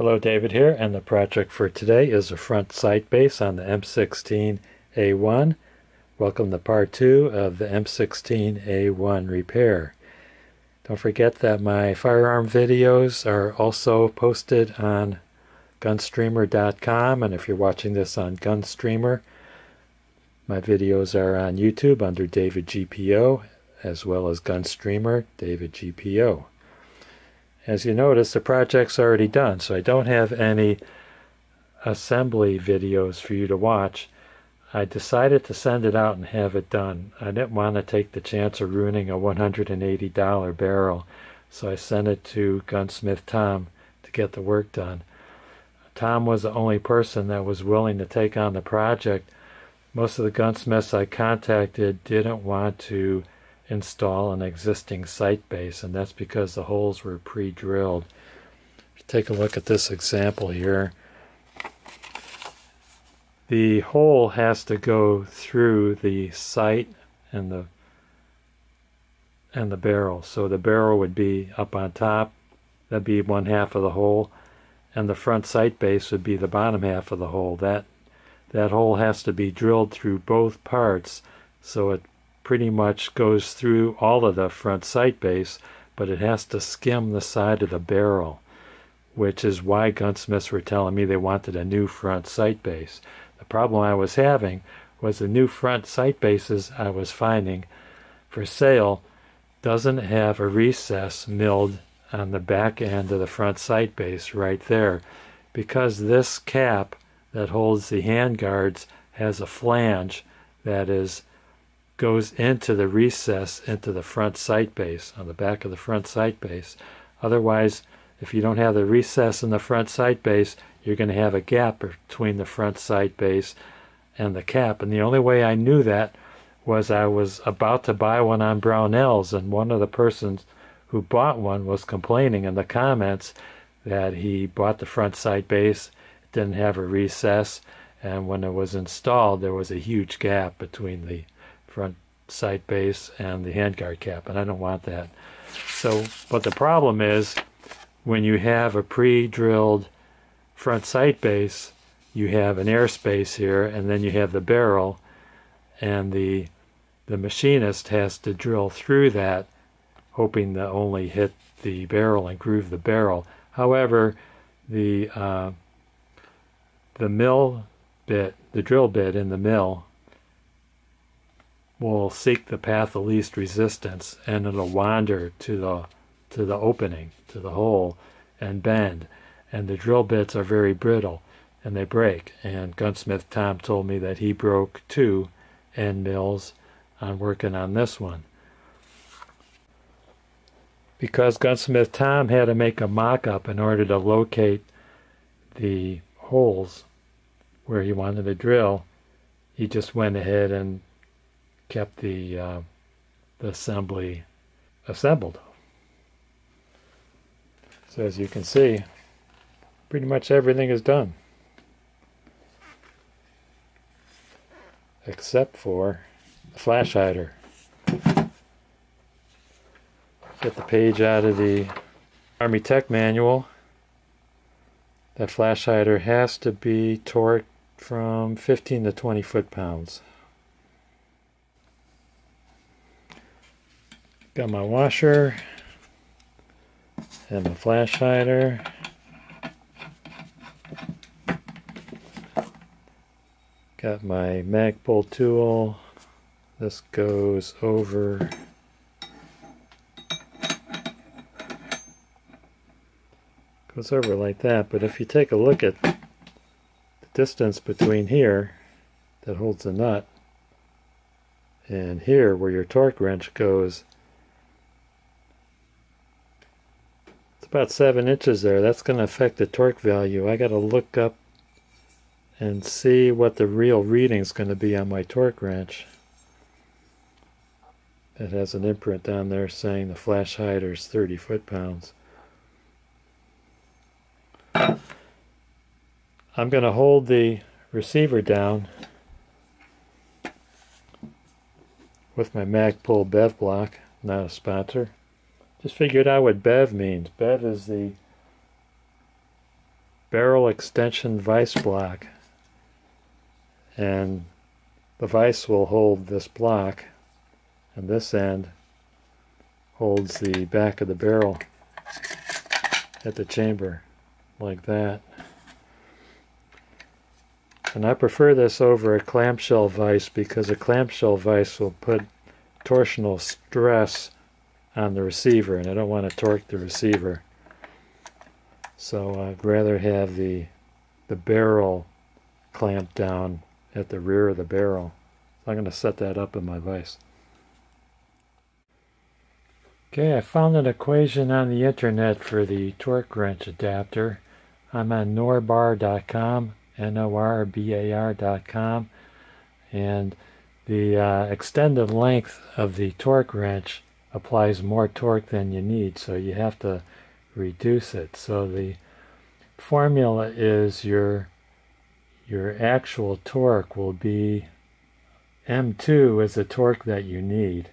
Hello, David here, and the project for today is a front sight base on the M16A1. Welcome to part 2 of the M16A1 repair. Don't forget that my firearm videos are also posted on gunstreamer.com, and if you're watching this on Gunstreamer, my videos are on YouTube under davidgpo, as well as Gunstreamer, davidgpo. As you notice, the project's already done, so I don't have any assembly videos for you to watch. I decided to send it out and have it done. I didn't want to take the chance of ruining a $180 barrel, so I sent it to Gunsmith Tom to get the work done. Tom was the only person that was willing to take on the project. Most of the gunsmiths I contacted didn't want to install an existing sight base, and that's because the holes were pre-drilled. Take a look at this example here. The hole has to go through the sight and the barrel. So the barrel would be up on top, that'd be one half of the hole, and the front sight base would be the bottom half of the hole. That hole has to be drilled through both parts, so it pretty much goes through all of the front sight base, but it has to skim the side of the barrel, which is why gunsmiths were telling me they wanted a new front sight base. The problem I was having was the new front sight bases I was finding for sale doesn't have a recess milled on the back end of the front sight base right there, because this cap that holds the hand guards has a flange that goes into the recess into the front sight base, on the back of the front sight base. Otherwise, if you don't have the recess in the front sight base, you're going to have a gap between the front sight base and the cap. And the only way I knew that was I was about to buy one on Brownells, and one of the persons who bought one was complaining in the comments that he bought the front sight base, it didn't have a recess, and when it was installed there was a huge gap between the front sight base and the handguard cap, and I don't want that. So, but the problem is, when you have a pre-drilled front sight base, you have an airspace here, and then you have the barrel, and the machinist has to drill through that, hoping to only hit the barrel and groove the barrel. However, the mill bit, the drill bit in the mill, will seek the path of least resistance, and it'll wander to the opening, to the hole, and bend. And the drill bits are very brittle, and they break. And Gunsmith Tom told me that he broke 2 end mills on working on this one. Because Gunsmith Tom had to make a mock-up in order to locate the holes where he wanted to drill, he just went ahead and kept the assembly assembled. So as you can see, pretty much everything is done, except for the flash hider. Get the page out of the Army Tech Manual. That flash hider has to be torqued from 15 to 20 foot-pounds. Got my washer and my flash hider. Got my mag pull tool. This goes over like that, but if you take a look at the distance between here that holds the nut and here where your torque wrench goes, about 7 inches there. That's going to affect the torque value. I got to look up and see what the real reading is going to be on my torque wrench. It has an imprint down there saying the flash hider is 30 foot-pounds. I'm going to hold the receiver down with my Magpul Bev block, not a sponsor. Just figured out what BEV means. BEV is the barrel extension vise block, and the vise will hold this block, and this end holds the back of the barrel at the chamber, like that. And I prefer this over a clamshell vise because a clamshell vise will put torsional stress on the receiver, and I don't want to torque the receiver. So I'd rather have the barrel clamped down at the rear of the barrel. So I'm going to set that up in my vise. Okay, I found an equation on the internet for the torque wrench adapter. I'm on norbar.com, norbar.com, and the extended length of the torque wrench applies more torque than you need, so you have to reduce it. So the formula is your actual torque will be M2 is the torque that you need.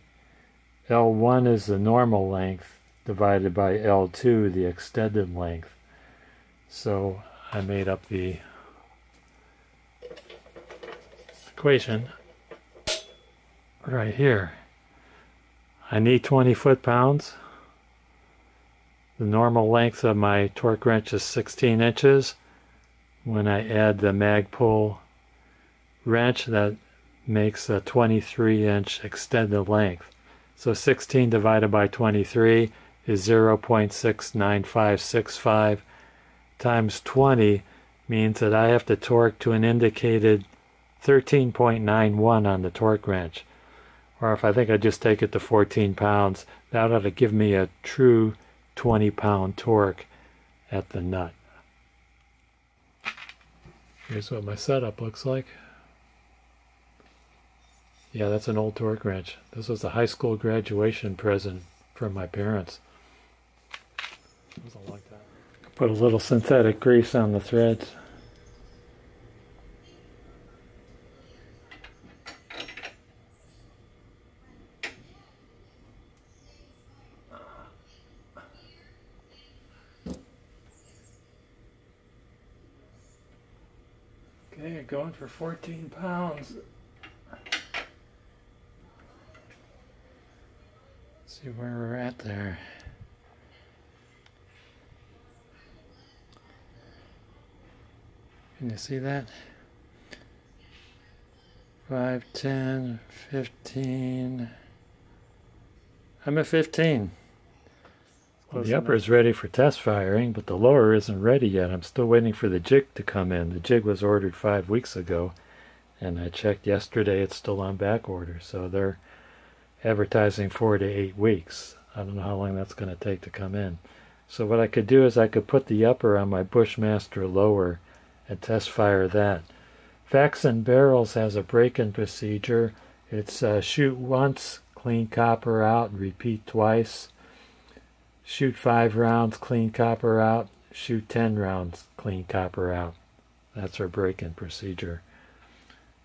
L1 is the normal length divided by L2, the extended length. So I made up the equation right here. I need 20 foot-pounds. The normal length of my torque wrench is 16 inches. When I add the Magpul wrench, that makes a 23-inch extended length. So 16 divided by 23 is 0.69565 times 20 means that I have to torque to an indicated 13.91 on the torque wrench. Or if I think I just take it to 14 pounds, that ought to give me a true 20-pound torque at the nut. Here's what my setup looks like. Yeah, that's an old torque wrench. This was a high school graduation present from my parents. It was a long time. Put a little synthetic grease on the threads. Okay, going for 14 pounds. See where we're at there. Can you see that? 5, 10, 15. I'm at 15. Well, the upper is ready for test firing, but the lower isn't ready yet. I'm still waiting for the jig to come in. The jig was ordered 5 weeks ago, and I checked yesterday, it's still on back order. So they're advertising 4 to 8 weeks. I don't know how long that's going to take to come in. So what I could do is I could put the upper on my Bushmaster lower and test fire that. Faxon Barrels has a break-in procedure. It's shoot once, clean copper out, repeat twice. Shoot 5 rounds, clean copper out. Shoot 10 rounds, clean copper out. That's our break-in procedure.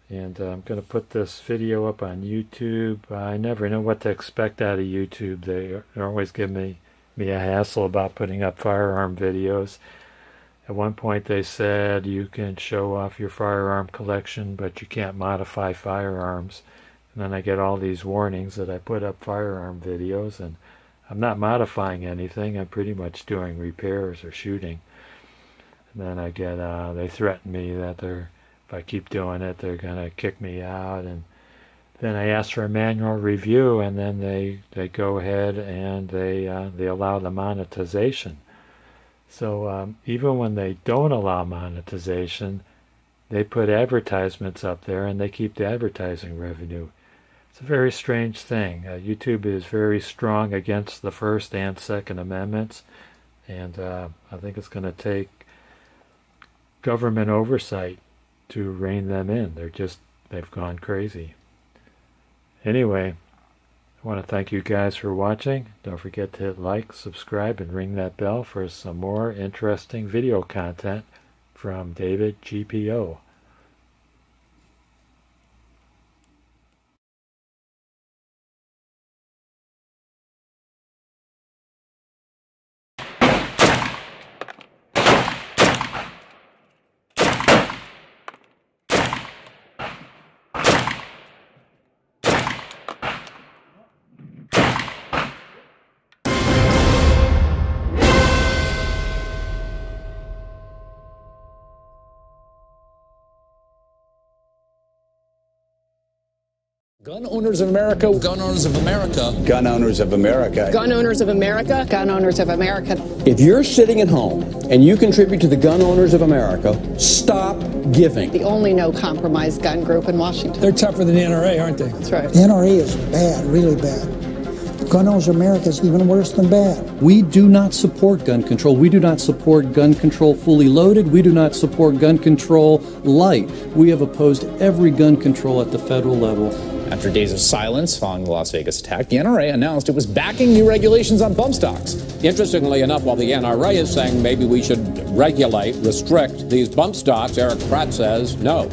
And I'm going to put this video up on YouTube. I never know what to expect out of YouTube. They always give me a hassle about putting up firearm videos. At one point they said you can show off your firearm collection, but you can't modify firearms. And then I get all these warnings that I put up firearm videos, and I'm not modifying anything. I'm pretty much doing repairs or shooting. And then I get, they threaten me that if I keep doing it, they're going to kick me out. And then I ask for a manual review, and then they go ahead and they allow the monetization. So even when they don't allow monetization, they put advertisements up there, and they keep the advertising revenue. It's a very strange thing. YouTube is very strong against the First and Second Amendments, and I think it's going to take government oversight to rein them in. They've gone crazy. Anyway, I want to thank you guys for watching. Don't forget to hit like, subscribe, and ring that bell for some more interesting video content from David GPO. Gun owners of America. Gun owners of America. Gun owners of America. Gun owners of America. Gun owners of America. If you're sitting at home and you contribute to the Gun Owners of America, stop giving. The only no-compromise gun group in Washington. They're tougher than the NRA, aren't they? That's right. The NRA is bad, really bad. Gun Owners of America is even worse than bad. We do not support gun control. We do not support gun control fully loaded. We do not support gun control light. We have opposed every gun control at the federal level. After days of silence following the Las Vegas attack, the NRA announced it was backing new regulations on bump stocks. Interestingly enough, while the NRA is saying maybe we should regulate, restrict these bump stocks, Eric Pratt says no.